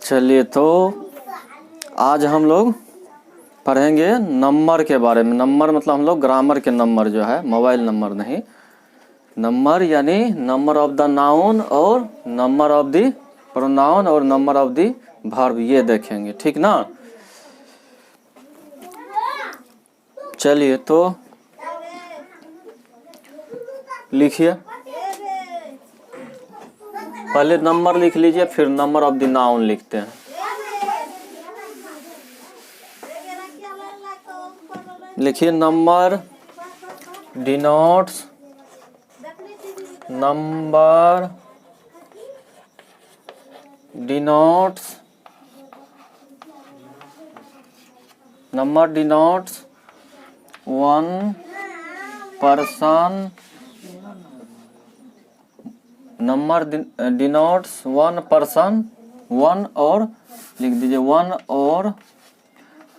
चलिए तो आज हम लोग पढ़ेंगे नंबर के बारे में। नंबर मतलब हम लोग ग्रामर के नंबर जो है, मोबाइल नंबर नहीं। नंबर यानी नंबर ऑफ द नाउन और नंबर ऑफ द प्रोनाउन और नंबर ऑफ द वर्ब, ये देखेंगे, ठीक ना। चलिए तो लिखिए, पहले नंबर लिख लीजिए, फिर नंबर ऑफ द नाउन लिखते हैं। लिखिए number denotes number denotes one person. Number denotes one person, one और लिख दीजिए वन और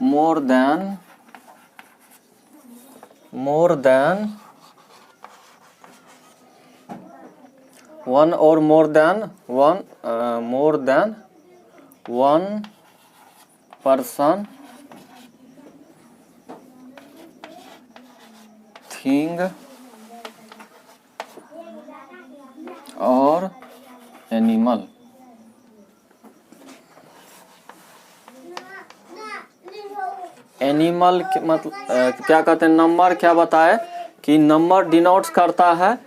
मोर देन वन और मोर देन वन पर्सन, थिंग और एनिमल। एनिमल मतलब क्या कहते हैं, नंबर क्या बताए कि नंबर डिनोट्स करता है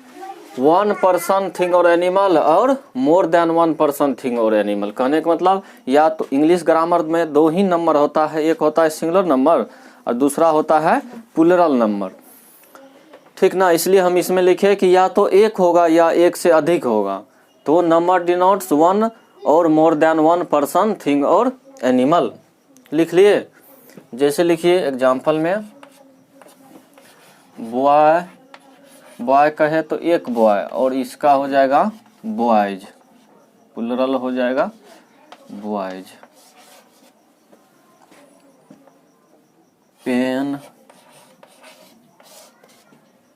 वन पर्सन, थिंग और एनिमल, और मोर देन वन पर्सन, थिंग और एनिमल। कहने का मतलब या तो इंग्लिश ग्रामर में दो ही नंबर होता है, एक होता है सिंगुलर नंबर और दूसरा होता है प्लूरल नंबर, ठीक ना। इसलिए हम इसमें लिखे कि या तो एक होगा या एक से अधिक होगा। तो नंबर डिनोट्स वन और मोर देन वन पर्सन, थिंग और एनिमल। लिख लिए, जैसे लिखिए एग्जाम्पल में बॉय कहे तो एक बॉय और इसका हो जाएगा बॉयज, प्लूरल हो जाएगा बॉयज।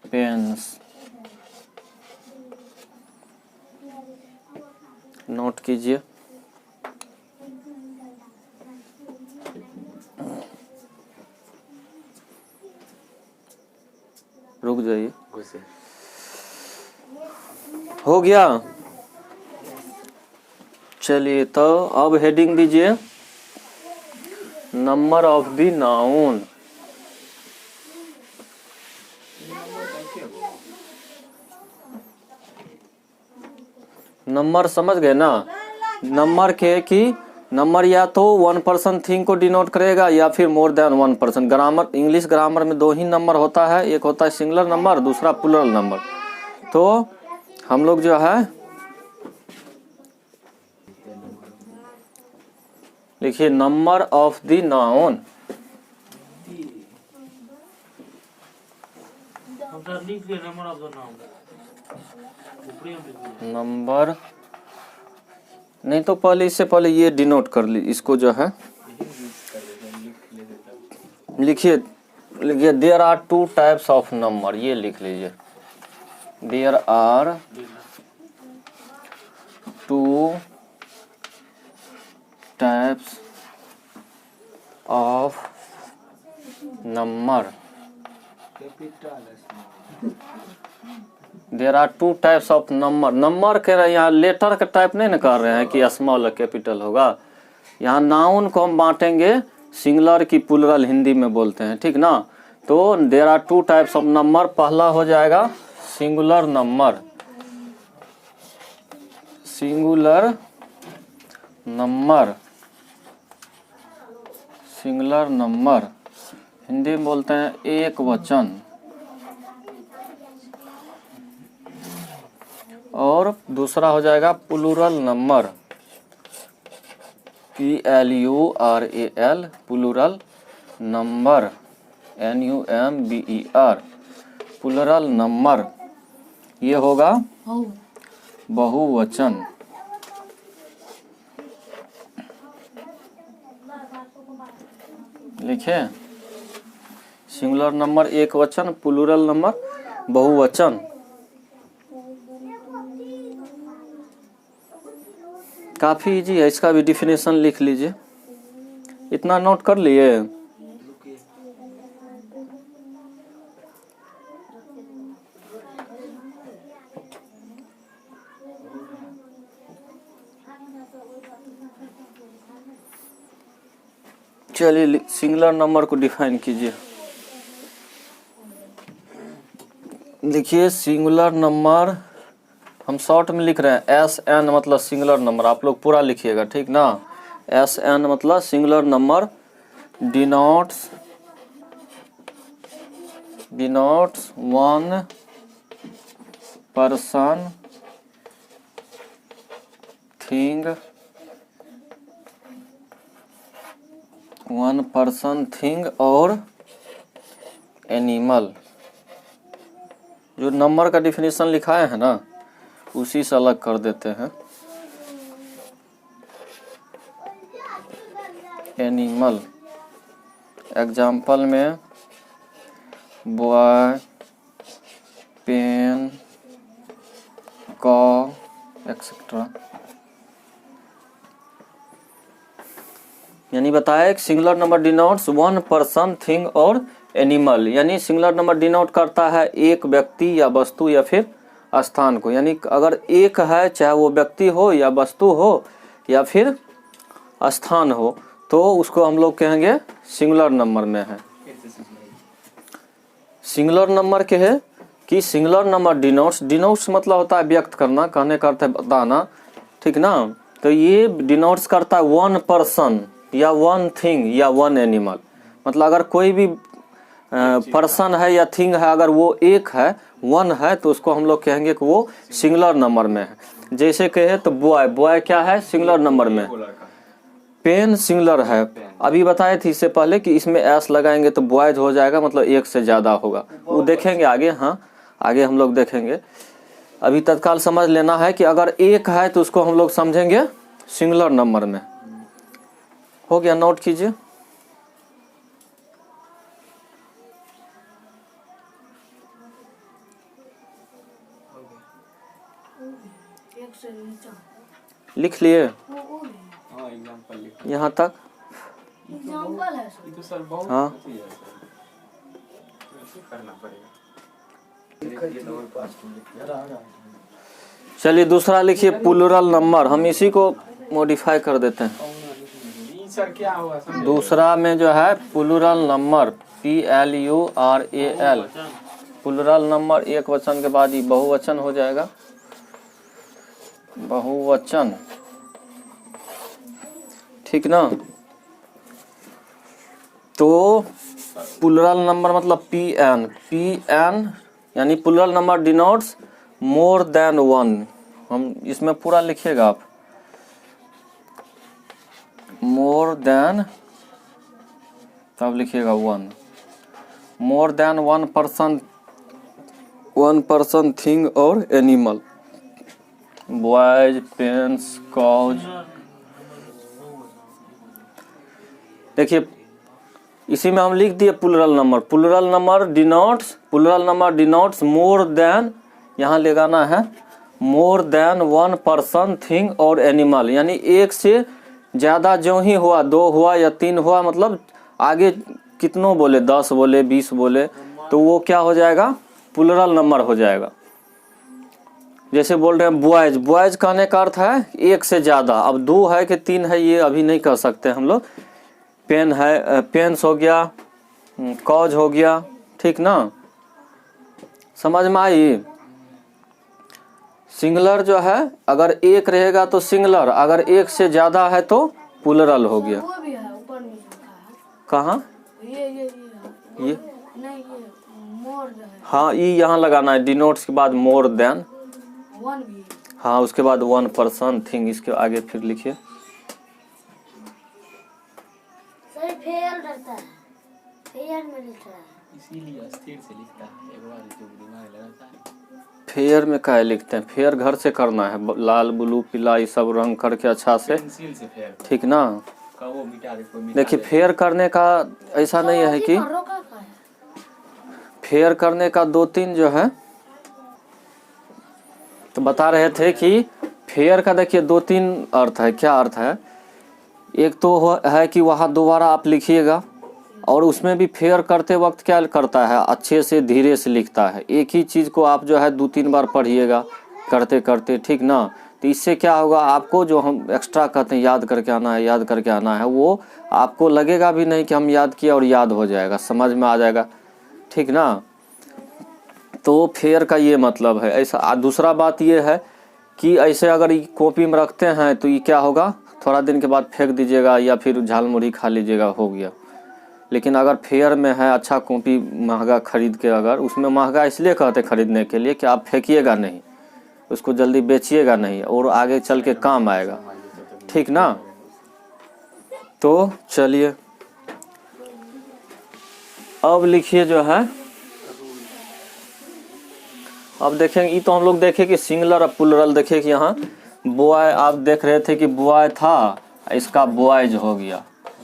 पेन्स, नोट कीजिए। रुक जाइए, हो गया। चलिए तो अब हेडिंग दीजिए number of the noun. Number समझ गए ना। नंबर के कि नंबर या तो वन पर्सन थिंग को डिनोट करेगा या फिर मोर than one person. Grammar, English grammar में दो ही नंबर होता है, एक होता है सिंगुलर नंबर, दूसरा प्लूरल नंबर। तो हम लोग जो है लिखिए number of the noun. Number नहीं तो पहले, इससे पहले ये डिनोट कर ली, इसको जो है लिखिए there are two types of number, ये लिख लीजिए। There are two types of number. There are two types of number. Number के यहाँ लेटर का टाइप नहीं ना कर रहे हैं कि स्मॉल कैपिटल होगा। यहाँ नाउन को हम बांटेंगे सिंगुलर की प्लूरल, हिंदी में बोलते हैं, ठीक ना। तो there are two types of number, पहला हो जाएगा singular number. Singular number Hindi में बोलते हैं एक वचन। और दूसरा हो जाएगा plural number, PLURAL, plural number, NUMBER, plural number. ये होगा बहुवचन। लिखे सिंगुलर नंबर एक वचन, प्लूरल नंबर बहुवचन। काफ़ी इजी है, इसका भी डिफिनेशन लिख लीजिए। इतना नोट कर लिए। चलिए सिंगुलर नंबर को डिफाइन कीजिए। देखिए सिंगुलर नंबर हम शॉर्ट में लिख रहे हैं, एस एन मतलब सिंगुलर नंबर, आप लोग पूरा लिखिएगा, ठीक ना। एस एन मतलब singular number denotes one person thing, one person thing और एनिमल। जो नंबर का डिफिनेशन लिखाए हैं ना उसी से अलग कर देते हैं। एनिमल एग्जाम्पल में बॉय, पेन, कॉ एक्सेट्रा। यानी बताया कि singular number denotes one person thing और एनिमल, यानी सिंगुलर नंबर डिनोट करता है एक व्यक्ति या वस्तु या फिर स्थान को। यानी अगर एक है, चाहे वो व्यक्ति हो या वस्तु हो या फिर स्थान हो, तो उसको हम लोग कहेंगे सिंगुलर नंबर में है। सिंगुलर नंबर के है कि सिंगुलर नंबर डिनोट्स मतलब होता है व्यक्त करना, कहने का अर्थ है बताना, ठीक ना। तो ये डिनोट्स करता है वन पर्सन या वन थिंग या वन एनिमल। मतलब अगर कोई भी पर्सन है या थिंग है, अगर वो एक है, वन है, तो उसको हम लोग कहेंगे कि वो सिंगुलर नंबर में है। जैसे कहे तो बॉय क्या है, सिंगुलर नंबर में। पेन सिंगुलर है, अभी बताए थे इससे पहले कि इसमें एस लगाएंगे तो बॉयज हो जाएगा, मतलब एक से ज्यादा होगा। वो देखेंगे आगे, हाँ आगे हम लोग देखेंगे। अभी तत्काल समझ लेना है कि अगर एक है तो उसको हम लोग समझेंगे सिंगुलर नंबर में। हो गया, नोट कीजिए। लिख लिए यहाँ तक? हाँ चलिए दूसरा लिखिए प्लूरल नंबर। हम इसी को मॉडिफाई कर देते हैं। दूसरा में जो है plural number PLURAL, plural number एक वचन के बाद ही बहुवचन हो जाएगा, बहुवचन, ठीक ना। तो प्लूरल नंबर मतलब PN यानी plural number denotes more than one. हम इसमें पूरा लिखिएगा आप, मोर देन, तब लिखिएगा one. More than one person thing और एनिमल, बॉयज, पेन्स, कॉज। देखिए इसी में हम लिख दिए plural number denotes more than, यहाँ लगाना है more than one person thing और एनिमल। यानी एक से ज्यादा जो ही हुआ, 2 हुआ या 3 हुआ, मतलब आगे कितनों बोले, 10 बोले, 20 बोले, तो वो क्या हो जाएगा, प्लूरल नंबर हो जाएगा। जैसे बोल रहे हैं बॉयज कहने का अर्थ है एक से ज्यादा। अब 2 है कि 3 है ये अभी नहीं कह सकते हम लोग। पेन है, पेन्स हो गया, कॉज हो गया, ठीक ना, समझ में आई। सिंगुलर जो है अगर एक रहेगा तो सिंगुलर, अगर एक से ज्यादा है तो प्लूरल हो गया। वो भी है, ऊपर में लिखा है। कहाँ? ये ये नहीं, ये मोर जो है। हाँ, ये यहाँ लगाना है, डिनोट्स के बाद मोर देन वन भी है। हाँ, उसके बाद वन पर्सन थिंग, इसके आगे फिर लिखिए। सही फेयर रहता है, फेयर में लिख रहा है, इसीलिए स्थिर से लिखता है, एक बार जो दिमाग लगाता है। फेयर में क्या लिखते हैं, फेयर घर से करना है, लाल ब्लू पीला ये सब रंग करके अच्छा से, पेंसिल से फेयर ठीक ना। का वो मिटा दे, कोई मिटा देखिए दे। फेयर करने का ऐसा नहीं है कि रोका का है। फेयर करने का 2-3 जो है, तो बता रहे थे कि फेयर का देखिए दो तीन अर्थ है। क्या अर्थ है? एक तो है कि वहाँ दोबारा आप लिखिएगा, और उसमें भी फेयर करते वक्त क्या करता है, अच्छे से धीरे से लिखता है। एक ही चीज़ को आप जो है 2-3 बार पढ़िएगा करते करते, ठीक ना। तो इससे क्या होगा, आपको जो हम एक्स्ट्रा कहते हैं याद करके आना है, याद करके आना है, वो आपको लगेगा भी नहीं कि हम याद किया, और याद हो जाएगा, समझ में आ जाएगा, ठीक ना। तो फेयर का ये मतलब है ऐसा। दूसरा बात ये है कि ऐसे अगर ये कॉपी में रखते हैं तो ये क्या होगा, थोड़ा दिन के बाद फेंक दीजिएगा या फिर झाल मुड़ी खा लीजिएगा, हो गया। लेकिन अगर फेयर में है, अच्छा कॉपी महंगा खरीद के, अगर उसमें महंगा इसलिए कहते खरीदने के लिए कि आप फेंकिएगा नहीं, उसको जल्दी बेचिएगा नहीं, और आगे चल के काम आएगा, ठीक ना। तो चलिए अब लिखिए जो है, अब देखेंगे, ये तो हम लोग देखे कि सिंगुलर और प्लूरल, देखे कि यहाँ बॉय, आप देख रहे थे कि बॉय था, इसका बॉयज हो गया।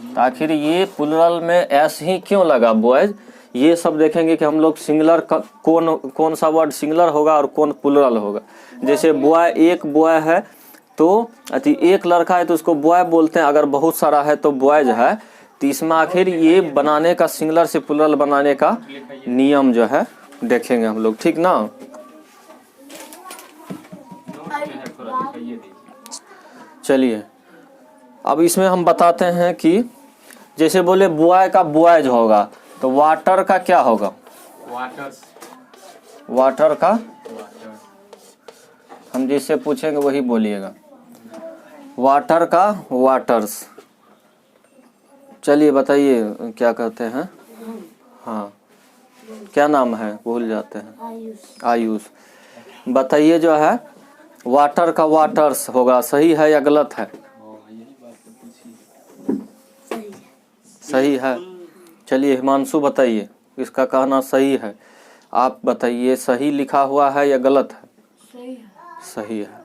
तो आखिर ये प्लूरल में एस ही क्यों लगा, बॉयज? ये सब देखेंगे कि हम लोग सिंगुलर का कौन सा वर्ड सिंगुलर होगा और कौन प्लूरल होगा। जैसे बॉय, एक बॉय है तो एक लड़का है तो उसको बॉय बोलते हैं, अगर बहुत सारा है तो बॉयज है। तो इसमें आखिर ये बनाने का, सिंगुलर से प्लूरल बनाने का नियम जो है देखेंगे हम लोग, ठीक ना। चलिए अब इसमें हम बताते हैं कि जैसे बोले बॉय का बॉयज होगा, तो वाटर का क्या होगा, वाटर का, हम जिससे पूछेंगे वही बोलिएगा, वाटर का वाटर्स। चलिए बताइए क्या कहते हैं। हाँ, क्या नाम है, भूल जाते हैं, आयुष। बताइए जो है वाटर का वाटर्स होगा, सही है या गलत है? सही है। चलिए हिमांशु बताइए, इसका कहना सही है, आप बताइए सही लिखा हुआ है या गलत है? सही है। सही है।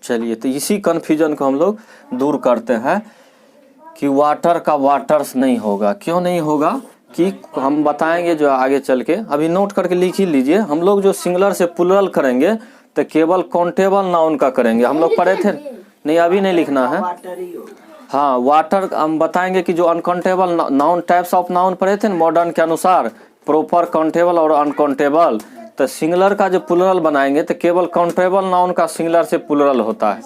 चलिए तो इसी कन्फ्यूजन को हम लोग दूर करते हैं कि वाटर का वाटर्स नहीं होगा। क्यों नहीं होगा कि हम बताएंगे जो आगे चल के, अभी नोट करके लिख ही लीजिए। हम लोग जो सिंगुलर से प्लूरल करेंगे तो केवल काउंटेबल नाउन का करेंगे, हम लोग पढ़े थे नहीं, अभी नहीं लिखना है। हाँ, वाटर हम बताएंगे कि जो uncountable noun, types of noun पढ़े थे ना मॉडर्न के अनुसार, प्रॉपर, काउंटेबल और अनकाउंटेबल। तो सिंगुलर का जो प्लूरल बनाएंगे तो केवल काउंटेबल नाउन का सिंगुलर से प्लूरल होता है,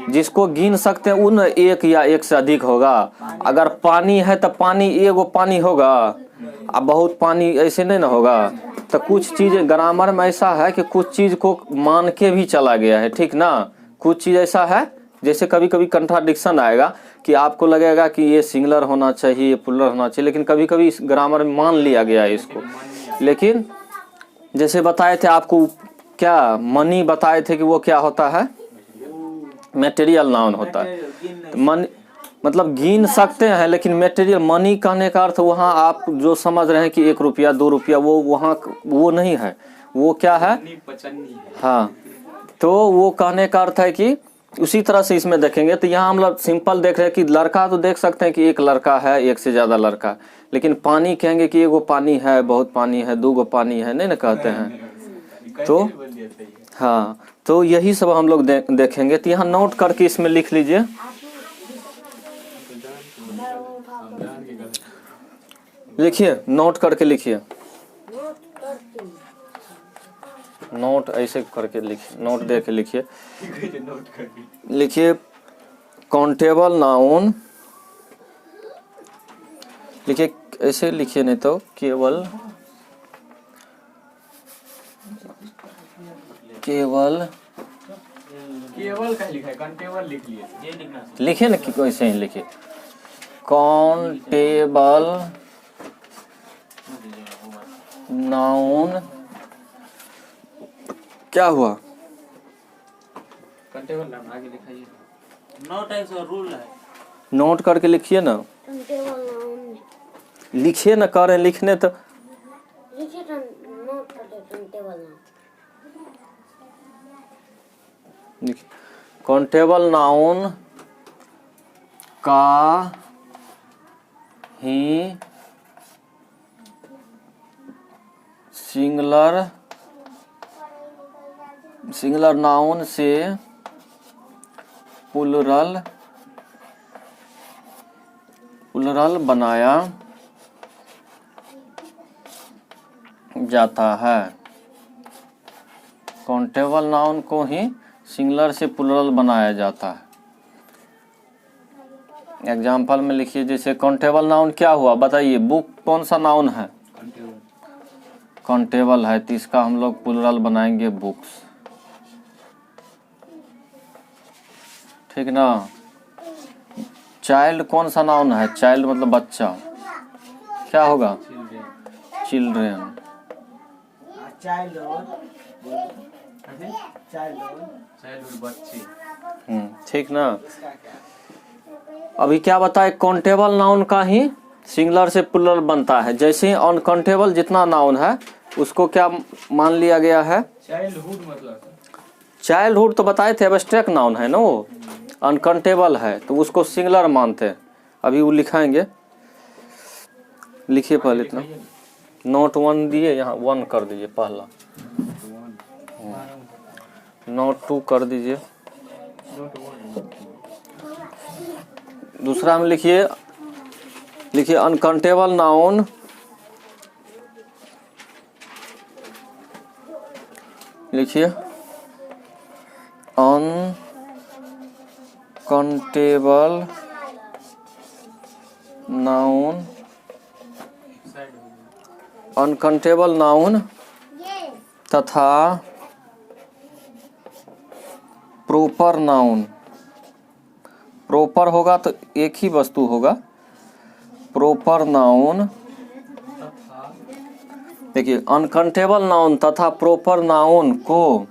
जिसको गिन सकते हैं उन एक या एक से अधिक होगा। अगर पानी है तो पानी, एगो पानी होगा, अब बहुत पानी ऐसे नहीं ना होगा। तो कुछ चीज ग्रामर में ऐसा है कि कुछ चीज को मान के भी चला गया है, ठीक ना। कुछ चीज ऐसा है जैसे कभी कभी कंट्राडिक्शन आएगा कि आपको लगेगा कि ये सिंगुलर होना चाहिए, ये प्लूरल होना चाहिए, लेकिन कभी कभी इस ग्रामर में मान लिया गया है इसको। लेकिन जैसे बताए थे आपको, क्या मनी बताए थे कि वो क्या होता है, मटेरियल नाउन होता है। तो मन मतलब गिन सकते हैं, लेकिन मटेरियल, मनी कहने का अर्थ वहाँ आप जो समझ रहे हैं कि 1 रुपया 2 रुपया, वो वहाँ वो नहीं है, वो क्या है। हाँ, तो वो कहने का अर्थ है कि उसी तरह से इसमें देखेंगे तो यहाँ हम लोग सिंपल देख रहे हैं कि लड़का तो देख सकते हैं कि एक लड़का है, एक से ज्यादा लड़का, लेकिन पानी कहेंगे कि एगो पानी है, बहुत पानी है, 2 गो पानी है, नहीं ना कहते हैं। तो हाँ, तो यही सब हम लोग देखेंगे। तो यहाँ नोट करके इसमें लिख लीजिए, लिखिए, नोट करके लिखिए, नोट ऐसे करके लिखिए, नोट दे के लिखिए, लिखिए काउंटेबल नाउन, लिखिए ऐसे लिखिए, नहीं तो केवल का लिखा है, काउंटेबल लिख लिए, ये लिखना लिखिए ना, कैसे ही लिखिए, काउंटेबल नाउन। क्या हुआ, काउंटेबल नाम आगे लिखाइए, नोट है सो रूल है, नोट करके लिखिए ना, काउंटेबल नाउन लिखिए ना, कह रहे हैं लिखने तो लिखिए, नोट कर दे काउंटेबल नाउन। काउंटेबल नाउन का ही सिंगुलर नाउन से प्लूरल बनाया जाता है। काउंटेबल नाउन को ही सिंगुलर से प्लूरल बनाया जाता है। एग्जाम्पल में लिखिए, जैसे काउंटेबल नाउन क्या हुआ बताइए। बुक कौन सा नाउन है? काउंटेबल है, तो इसका हम लोग प्लूरल बनाएंगे बुक्स। ठीक ना। चाइल्ड कौन सा नाउन है? चाइल्ड मतलब बच्चा, क्या होगा? चिल्ड्रेन। चाइल्डहुड बच्चे। ठीक ना। अभी क्या बताए, काउंटेबल नाउन का ही सिंगुलर से प्लूरल बनता है। जैसे अनकाउंटेबल जितना नाउन है उसको क्या मान लिया गया है? चाइल्डहुड मतलब चाइल्डहुड तो बताए थे, एब्स्ट्रैक्ट नाउन है ना वो। अनकाउंटेबल है तो उसको सिंगुलर मानते हैं। अभी वो लिखाएंगे, लिखिए पहले इतना। नोट 1 दिए, यहाँ 1 कर दीजिए पहला। नोट 2 कर दीजिए। दूसरा में लिखिए अनकाउंटेबल नाउन लिखिए अनकाउंटेबल नाउन तथा प्रॉपर नाउन। प्रॉपर होगा तो एक ही वस्तु होगा। प्रॉपर नाउन, देखिए अनकाउंटेबल नाउन तथा प्रॉपर नाउन को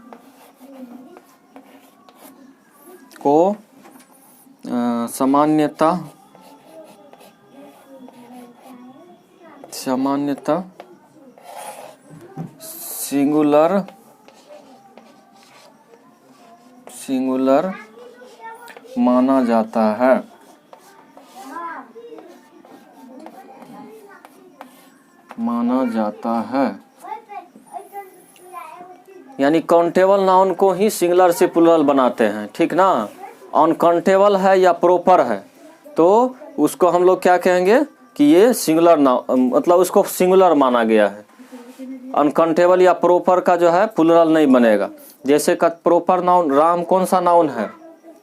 सामान्यतः सिंगुलर माना जाता है। यानी काउंटेबल नाउन को ही सिंगुलर से प्लूरल बनाते हैं। ठीक ना। अनकाउंटेबल है या प्रॉपर है तो उसको हम लोग क्या कहेंगे कि ये सिंगुलर नाउन, मतलब उसको सिंगुलर माना गया है। अनकाउंटेबल या प्रॉपर का जो है प्लूरल नहीं बनेगा। जैसे का प्रॉपर नाउन, राम कौन सा नाउन है?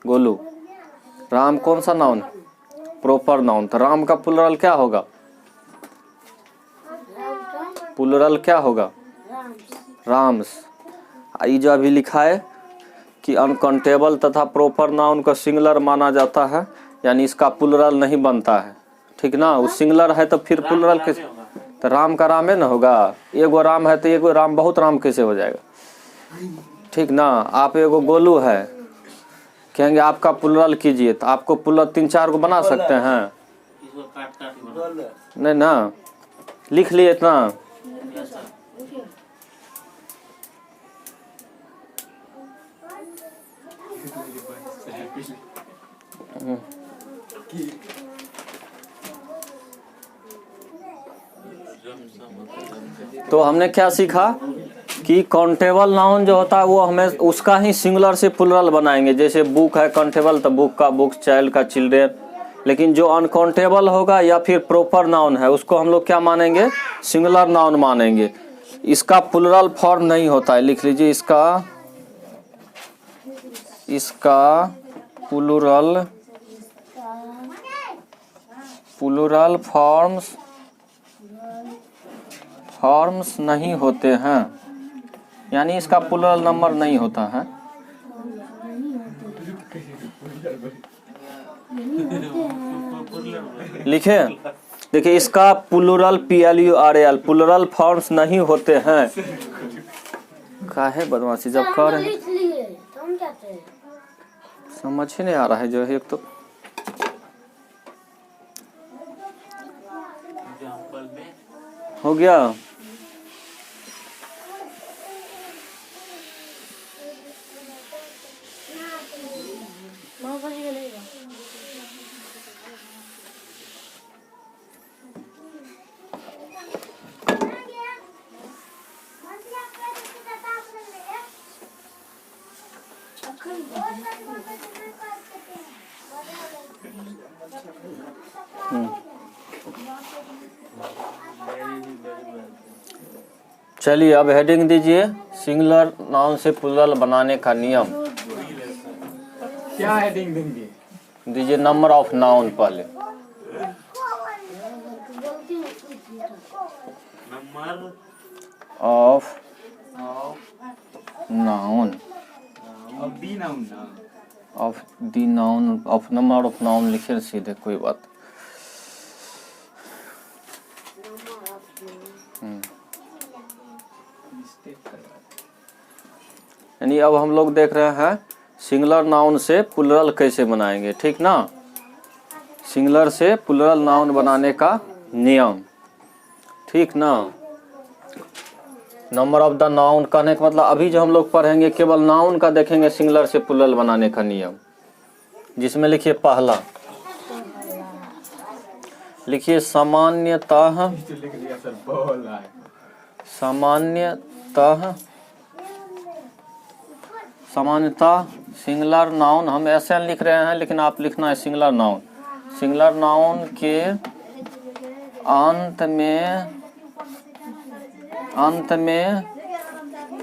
गोलू, राम कौन सा नाउन है? Proper noun. तो राम का प्लूरल क्या होगा? प्लूरल क्या होगा? राम्स। ये जो अभी लिखा है कि अनकाउंटेबल तथा प्रॉपर नाउन को सिंगुलर माना जाता है, यानी इसका प्लूरल नहीं बनता है। ठीक ना। वो सिंगुलर है तो फिर प्लूरल किस? तो राम का राम है ना होगा। एगो राम है तो एगो राम, बहुत राम कैसे हो जाएगा? ठीक ना। आप एगो गोलू है, कहेंगे आपका प्लूरल कीजिए, तो आपको प्लूरल 3-4 को बना सकते हैं? इसको काट काट के बना। नहीं ना। लिख लिए इतना। तो हमने क्या सीखा कि काउंटेबल नाउन जो होता है वो हमें उसका ही सिंगुलर से प्लूरल बनाएंगे। जैसे बुक है काउंटेबल तो बुक का बुक्स, चाइल्ड का चिल्ड्रेन। लेकिन जो अनकाउंटेबल होगा या फिर प्रॉपर नाउन है उसको हम लोग क्या मानेंगे? सिंगुलर नाउन मानेंगे। इसका प्लूरल फॉर्म नहीं होता है। लिख लीजिए, इसका प्लूरल फॉर्म्स नहीं होते हैं, यानी इसका प्लूरल नंबर नहीं होता है। लिखे, देखिए इसका प्लूरल PLURAL प्लूरल फॉर्म्स नहीं होते हैं। काहे बदमाशी जब कह रहे हैं, लिख लिए तो हम क्या करें? समझ ही नहीं आ रहा है जो है। एक तो एग्जाम्पल में हो गया। माँ बच गया। चलिए अब हेडिंग दीजिए, सिंगुलर नाउन से प्लूरल बनाने का नियम। क्या हेडिंग देंगे? दीजिए नंबर ऑफ नाउन पहले। नंबर ऑफ नाउन, अब दी नाउन ना। Of the noun, of number of noun लिखे सीधे, कोई बात। मिस्टेक करवा। यानी अब हम लोग देख रहे हैं सिंगुलर नाउन से प्लूरल कैसे बनाएंगे, ठीक ना। सिंगुलर से प्लूरल नाउन बनाने का नियम, ठीक ना। नंबर ऑफ द नाउन कहने का मतलब अभी जो हम लोग पढ़ेंगे केवल नाउन का देखेंगे सिंगुलर से प्लूरल बनाने का नियम, जिसमें लिखिए पहला, लिखिए सामान्यतः, तो लिख दिया सर, बॉल आए। सामान्यतः सिंगुलर नाउन, हम ऐसे लिख रहे हैं लेकिन आप लिखना है सिंगुलर नाउन। सिंगुलर नाउन के अंत में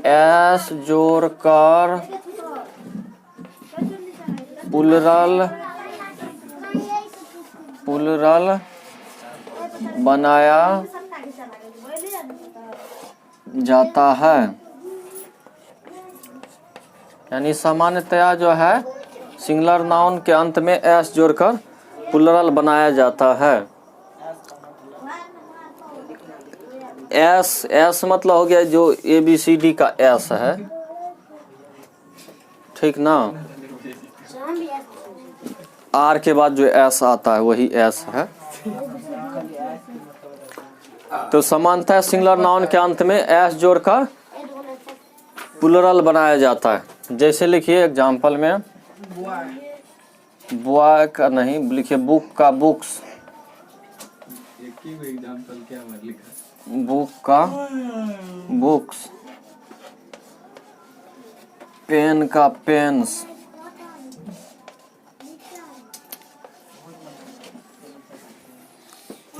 एस जोड़कर प्लूरल बनाया जाता है। यानी सामान्यतया जो है सिंगुलर नाउन के अंत में एस जोड़कर प्लूरल बनाया जाता है। एस मतलब हो गया जो ABCD का एस है, ठीक ना। आर के बाद जो एस आता है वही एस है। तो सामान्यतः सिंगुलर नाउन के अंत में एस जोड़कर प्लूरल बनाया जाता है। जैसे लिखिए एग्जाम्पल में, बॉय का नहीं, लिखिए बुक का बुक्स, एक ही एग्जांपल क्या बार लिखा? बुक का बुक्स, पेन का पेन्स,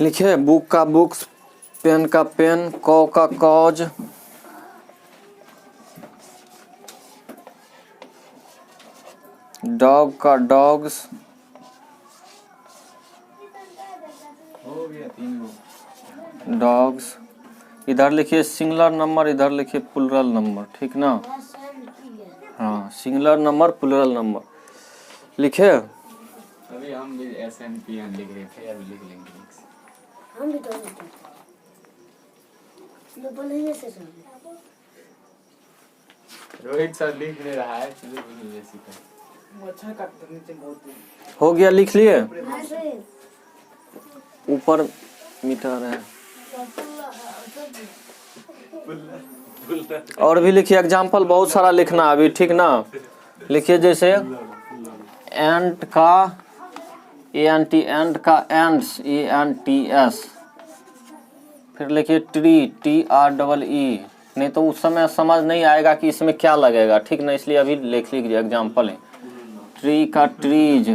लिखिए बुक का बुक्स, पेन का पेन, कौ का कॉज, डॉग का डॉग्स, हो गया 3 गो। डॉग्स। इधर लिखिए सिंगुलर नंबर, इधर लिखिए प्लूरल नंबर, ठीक ना। हाँ, सिंगुलर नंबर प्लूरल नंबर लिखे। अभी हम भी SNPN लिख रहे थे, अभी लिख लेंगे। हम भी तो बोलेंगे से रोहित सर लिख ले रहा है, चलो बोलिए जैसी का। हो गया, लिख लिए। ऊपर मिटा रहे हैं। और भी लिखिए एग्जाम्पल, बहुत सारा लिखना अभी, ठीक ना। लिखिए जैसे एंट का ANT, एंट का एंट्स ENTS, फिर लिखिए ट्री TREE। नहीं तो उस समय समझ नहीं आएगा कि इसमें क्या लगेगा, ठीक ना, इसलिए अभी लिख लीजिए एग्जाम्पल है। ट्री का ट्रीज,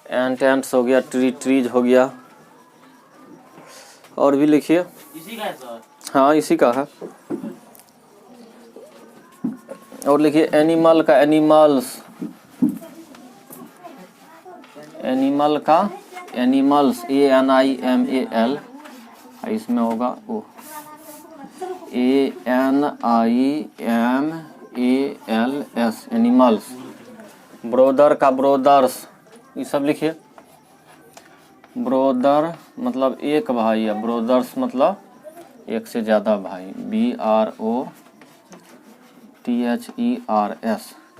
एंट्स हो गया, ट्रीज हो गया। और भी लिखिए। इसी का है सर? हाँ इसी का है। और लिखिए एनिमल का एनिमल्स, एनिमल का एनिमल्स ANIMAL, इसमें होगा ओ ANIMALS, एनिमल्स। ब्रोदर का ब्रोदर्स, ये सब लिखिए। ब्रोदर मतलब एक भाई है, ब्रोदर्स मतलब एक से ज़्यादा भाई, BROTHERS।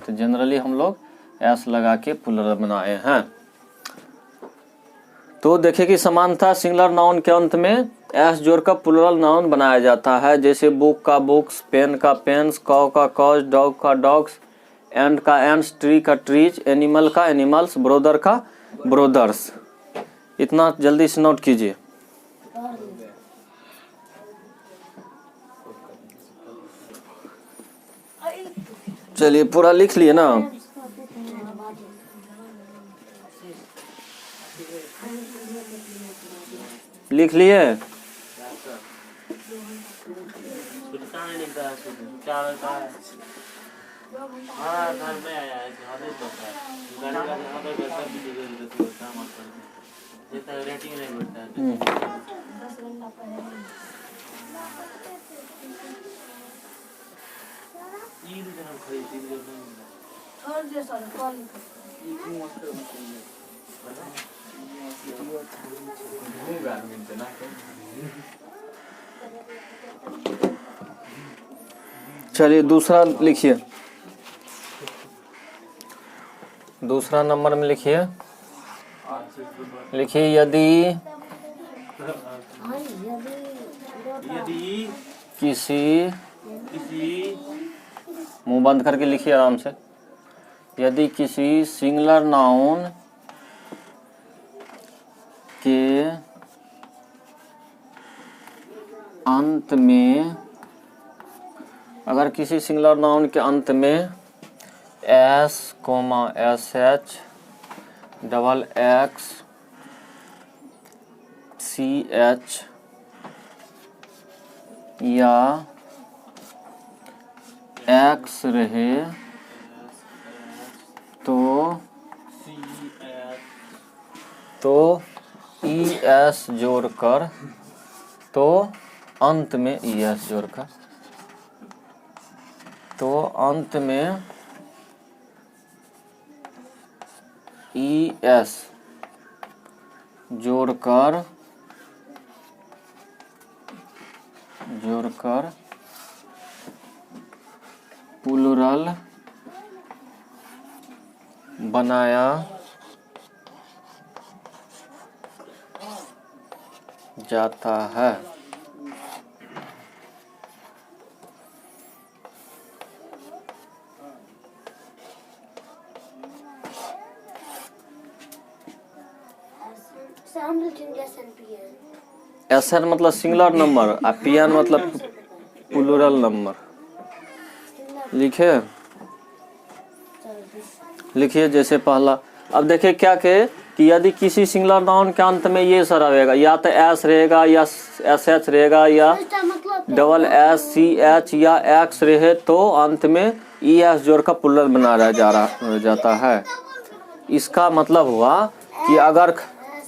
तो जनरली हम लोग एस लगा के प्लूरल बनाए हैं। तो देखिए कि समानता सिंगुलर नाउन के अंत में एस जोड़कर प्लूरल नाउन बनाया जाता है। जैसे बुक का बुक्स, पेन का पेन्स, कौ का कॉज, डॉग का डॉग्स, एंड का एंड्स, ट्री का ट्रीज, एनिमल का एनिमल्स, ब्रोदर का ब्रोदर्स। इतना जल्दी से नोट कीजिए। चलिए पूरा लिख लिए ना। लिख लिए। देता है, क्या रहता है। हाँ घर में आया है, हमें पता है गाड़ी का यहाँ पर बैठा भी दे देते हैं काम करते देता है, रेटिंग नहीं बैठता है। 10 घंटा पहले ई जो हम खरीदी ले छोड़ दे सर कॉल गारमेंट ना चलिए दूसरा लिखिए, दूसरा नंबर में लिखिए, लिखिए यदि यदि किसी, किसी मुंह बंद करके लिखिए आराम से, यदि किसी सिंगुलर नाउन के अंत में, अगर किसी सिंगुलर नाउन के अंत में S comma S H double X C H या एक्स रहे तो ई एस जोड़कर, तो अंत में ई एस जोड़कर, तो अंत में ई एस जोड़कर प्लूरल बनाया जाता है। हम लिखेंगे एसएनपीएन, एसएन मतलब सिंगुलर नंबर और पीएन मतलब प्लूरल नंबर। लिखे, लिखिए जैसे पहला। अब देखिए क्या कहे कि यदि किसी सिंगुलर नाउन के अंत में ये सर रहेगा, या तो एस रहेगा या एस एच रहेगा या इसका मतलब डबल एस सी एच या एक्स रहे, तो अंत में ई एस जोड़कर प्लूरल बनाया जाता है। इसका मतलब हुआ कि अगर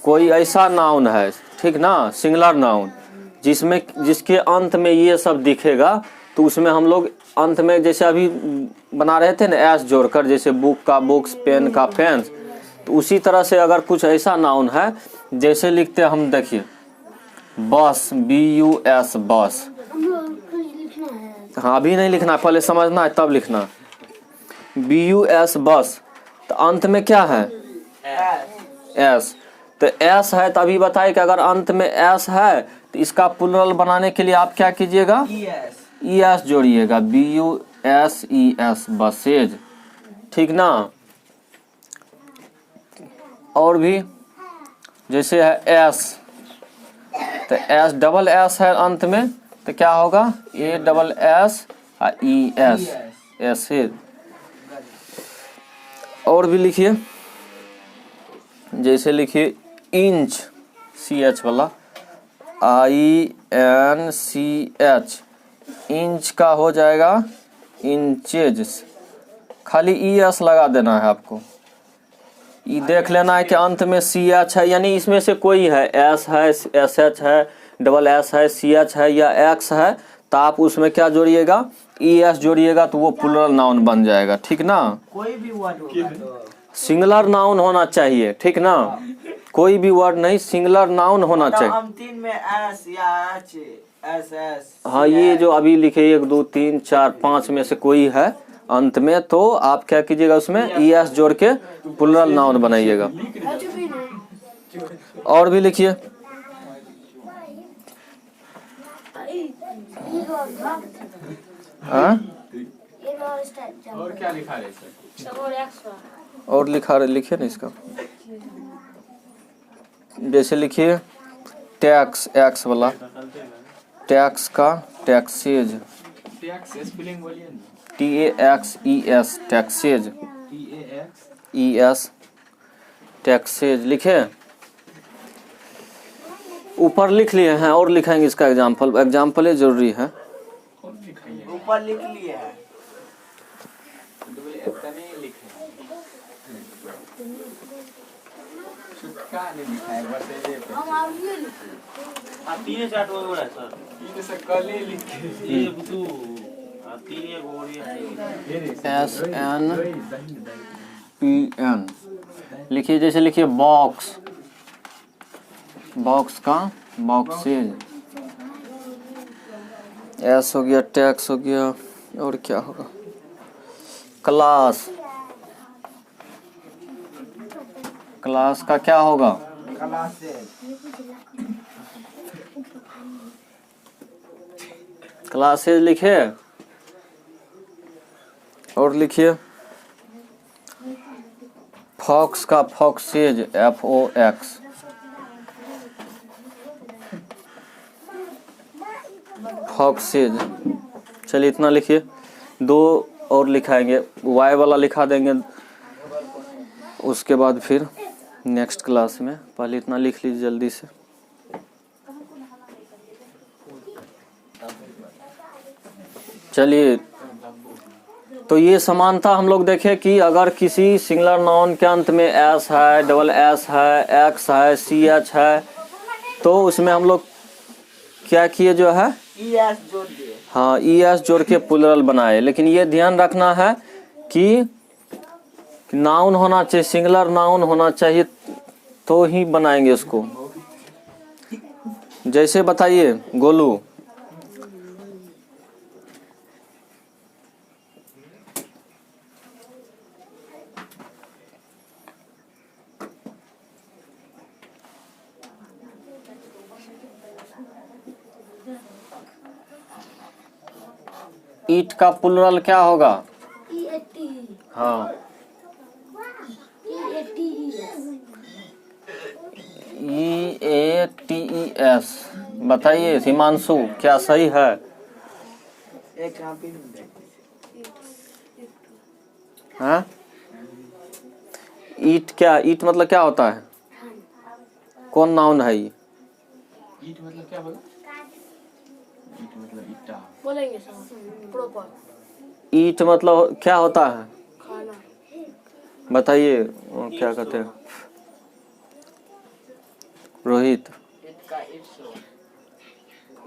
कोई ऐसा नाउन है, ठीक ना, सिंगुलर नाउन जिसके अंत में ये सब दिखेगा, तो उसमें हम लोग अंत में जैसे अभी बना रहे थे ना एस जोड़कर, जैसे बुक का बुक्स, पेन का पेन्स, तो उसी तरह से अगर कुछ ऐसा नाउन है, जैसे लिखते हम, देखिए बस, BUS बस। हम लोग को लिखना है। हाँ अभी नहीं लिखना, पहले समझना है तब लिखना। BUS बस, तो अंत में क्या है एस, तो एस है, तो अभी बताइए कि अगर अंत में एस है तो इसका प्लूरल बनाने के लिए आप क्या कीजिएगा, ई एस जोड़िएगा, BUSES बसेज, ठीक ना। और भी जैसे है एस, तो एस डबल एस है अंत में, तो क्या होगा ASS ES एसिड। और भी लिखिए, जैसे लिखिए इंच, CH वाला, INCH, इंच का हो जाएगा इंचेज, खाली ES लगा देना है आपको। ये देख लेना है कि अंत में CH है, यानी इसमें से कोई है, S है, SH है, डबल S है, CH है या X है, तो आप उसमें क्या जोड़िएगा, ES जोड़िएगा, तो वो प्लूरल नाउन बन जाएगा, ठीक ना। कोई भी वर्ड होगा तो सिंगुलर नाउन होना चाहिए, ठीक ना, कोई भी वर्ड नहीं, सिंगुलर नाउन होना चाहिए। अंतिम में एस या एच एस एस, हाँ ये जो अभी लिखे 1 2 3 4 5 में से कोई है अंत में, तो आप क्या कीजिएगा, उसमें ES जोड़ के प्लूरल नाउन बनाइएगा। और भी लिखिए, हाँ और क्या लिखा है सर? और लिखिए ना इसका, जैसे लिखिए टैक्स, एक्स वाला, टैक्स का टैक्सेज, टैक्स स्पेलिंग बोलिए ना। TAXES टैक्सेज, ES टैक्सेज लिखे। ऊपर लिख लिए हैं और लिखेंगे इसका एग्जाम्पल, एग्जाम्पल जरूरी है। और लिखाइए। ऊपर लिख लिए है। तो बोले इतना नहीं लिखे छुटका नहीं लिखा है बस ये पे हम आगे लिखे। आप 3-4 वो है सर। ये से कल ही लिखे ये तू 3 गोरी है। SNPN लिखिए, जैसे लिखिए बॉक्स, बॉक्स का बॉक्सेज, एस हो गया, टैक्स हो गया, और क्या होगा, क्लास, क्लास का क्या होगा, क्लासेस। क्लासेज लिखे, और लिखिए फॉक्स का फॉक्सेज, FOX, फॉक्सेज। चलिए इतना लिखिए, 2 और लिखाएंगे, वाई वाला लिखा देंगे उसके बाद फिर नेक्स्ट क्लास में। पहले इतना लिख लीजिए जल्दी से। चलिए, तो ये समानता हम लोग देखें कि अगर किसी सिंगुलर नाउन के अंत में एस है, डबल एस है, एक्स है, CH है, तो उसमें हम लोग क्या किए जो है, ES जोड़ दिए। हाँ ES जोड़ के प्लुरल बनाए। लेकिन ये ध्यान रखना है कि नाउन होना चाहिए, सिंगुलर नाउन होना चाहिए तो ही बनाएंगे इसको। जैसे बताइए गोलू, ईट का प्लुरल क्या होगा, EAT हाँ EATES। बताइए हिमांशु, क्या सही है? एक कॉपी में देखिए। हाँ, ईट क्या, ईट मतलब क्या होता है, कौन नाउन है ये? ईट मतलब क्या बोला? ईट मतलब ईटा। बोलेंगे सर प्रॉपर। ईट मतलब क्या होता है, खाना। बताइए क्या कहते हैं रोहित?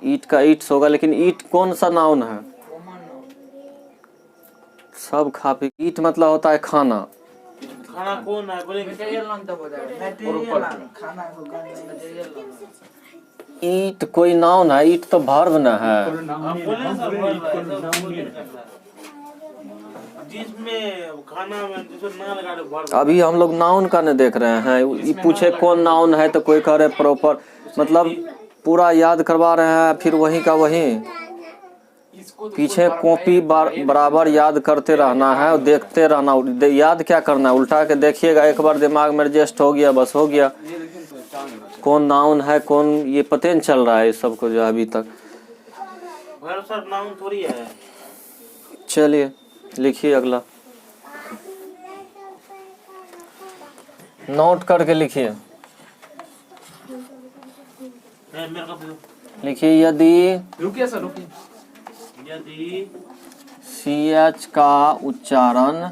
ईट का ईट्स होगा, लेकिन ईट कौन सा नाउन है? सब खा पी। ईट मतलब होता है खाना। खाना कौन है बोलेंगे? मटेरियल खाना को मटेरियल। ईट कोई नाउन है, ईट तो वर्ब न है। आप बोले सर बोल जिसमें खाना में दूसरा ना लगा दो वर्ब। अभी हम लोग नाउन का नहीं देख रहे हैं, ये पूछे कौन नाउन है तो कोई कह रहे प्रॉपर, मतलब पूरा याद करवा रहे हैं, फिर वही का वही पीछे कॉपी बराबर याद करते रहना है और देखते रहना। याद क्या करना है, उल्टा के देखिएगा, एक बार दिमाग में एडजस्ट हो गया बस हो गया। कौन नाउन है कौन, ये पता नहीं चल रहा है इस सबको जो अभी तक। वर्ब सर नाउन थोड़ी है। चलिए लिखिए अगला, नोट करके लिखिए। मेरे को लिखिए यदि रुकिए सर रुकिए। यदि CH का उच्चारण,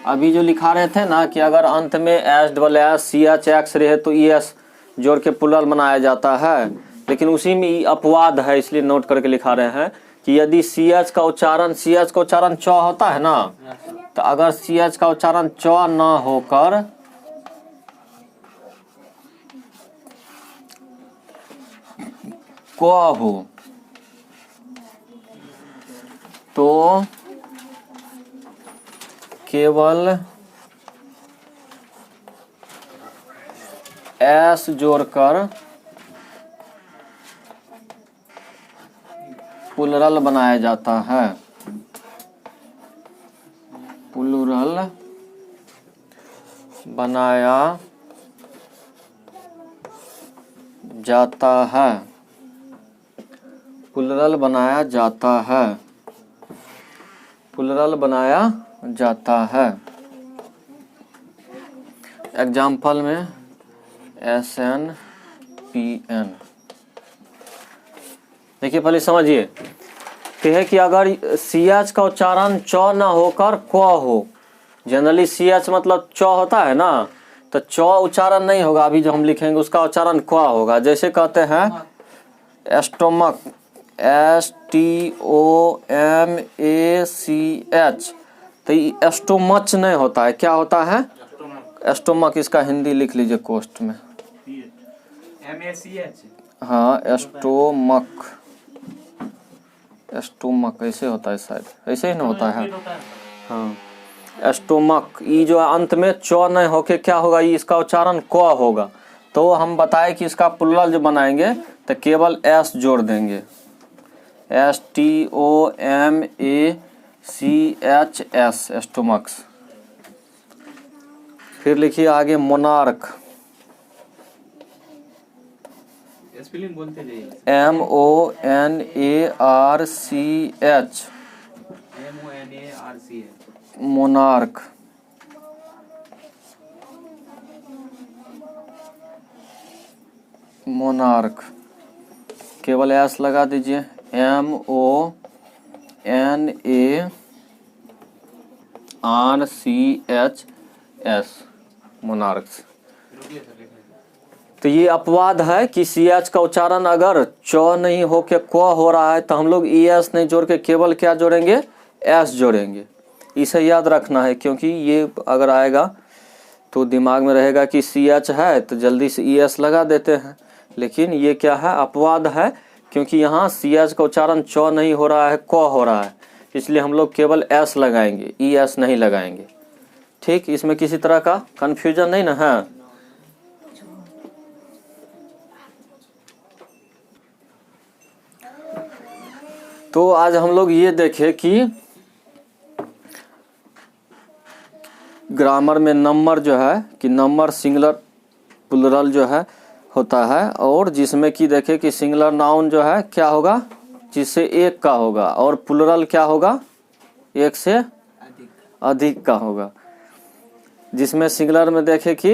अभी जो लिखा रहे थे ना कि अगर अंत में S double S CH x रहे तो ES जोड़ के प्लुरल बनाया जाता है, लेकिन उसी में अपवाद है, इसलिए नोट करके लिखा रहे हैं कि यदि CH का उच्चारण च होता है ना, तो अगर CH का उच्चारण च ना होकर क हो तो केवल एस जोड़कर प्लुरल बनाया जाता है, प्लुरल बनाया जाता है, प्लुरल बनाया जाता है, प्लुरल बनाया जाता है। एग्जाम्पल में SNPN, देखिए पहले समझिए कि है कि अगर CH का उच्चारण च ना होकर क हो, जनरली CH मतलब च होता है ना, तो च उच्चारण नहीं होगा, अभी जो हम लिखेंगे उसका उच्चारण क होगा। जैसे कहते हैं स्टोमक, STOMACH, तो ये स्टोमच नहीं होता है, क्या होता है? स्टोमक। इसका हिंदी लिख लीजिए कोष्ट में। MACH। हाँ स्टोमक, स्टोमक ऐसे होता है, शायद ऐसे ही ना होता है। हाँ स्टोमक, ये जो अंत में च नहीं होके क्या होगा, ये इसका उच्चारण क होगा। तो हम बताए कि इसका प्लुरल जो बनाएंगे तो केवल S जोड़ देंगे, STOMACHS, स्टोमक्स। फिर लिखिए आगे मोनार्क, स्पेलिंग बोलते जाइए। MONARCH, MONARCH। मोनार्क। मोनार्क केवल एस लगा दीजिए, MONARCHS, मोनार्क्स। तो ये अपवाद है कि CH का उच्चारण अगर च नहीं हो के क हो रहा है तो हम लोग ES नहीं जोड़ के केवल क्या जोड़ेंगे, S जोड़ेंगे। इसे याद रखना है, क्योंकि ये अगर आएगा तो दिमाग में रहेगा कि CH है तो जल्दी से ES लगा देते हैं, लेकिन ये क्या है, अपवाद है, क्योंकि यहाँ CH का उच्चारण च नहीं हो रहा है, क हो रहा है, इसलिए हम लोग केवल S लगाएंगे, ES नहीं लगाएंगे। ठीक, इसमें किसी तरह का कंफ्यूजन नहीं ना है। तो आज हम लोग ये देखें कि ग्रामर में नंबर जो है कि नंबर सिंगुलर प्लुरल जो है होता है, और जिसमें कि देखें कि सिंगुलर नाउन जो है क्या होगा, जिससे एक का होगा, और प्लुरल क्या होगा, एक से अधिक का होगा। जिसमें सिंगुलर में देखें कि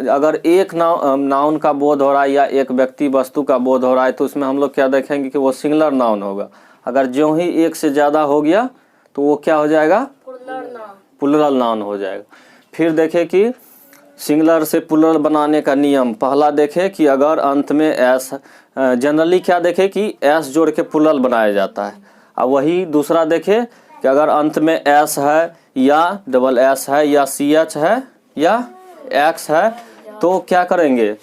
अगर एक नाउन का बोध हो रहा है या एक व्यक्ति वस्तु का बोध हो रहा है तो उसमें हम लोग क्या देखेंगे कि वो सिंगुलर नाउन होगा। अगर जो ही एक से ज़्यादा हो गया तो वो क्या हो जाएगा, प्लुरल नाउन हो जाएगा। फिर देखें कि सिंगुलर से प्लुरल बनाने का नियम, पहला देखें कि अगर अंत में एस, जनरली क्या देखें कि एस जोड़ के प्लुरल बनाया जाता है। अब वही दूसरा देखें कि अगर अंत में एस है या डबल एस है या CH है या एक्स है तो क्या करेंगे,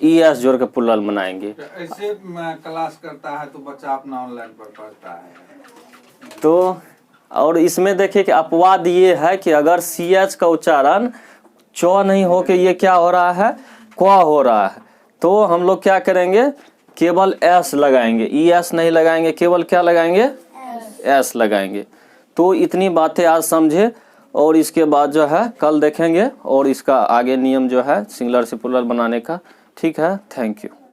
ES जोड़ के प्लुरल बनाएंगे। ऐसे क्लास करता है तो बच्चा अपना ऑनलाइन पर पढ़ता है। तो और इसमें देखिए कि अपवाद ये है कि अगर CH का उच्चारण च नहीं हो के ये क्या हो रहा है, क हो रहा है, तो हम लोग क्या करेंगे, केवल S लगाएंगे, ES नहीं लगाएंगे, केवल क्या लगाएंगे, S लगाएंगे। तो इतनी बातें आज समझे, और इसके बाद जो है कल देखेंगे और इसका आगे नियम जो है सिंगुलर से प्लुरल बनाने का। ठीक है, थैंक यू।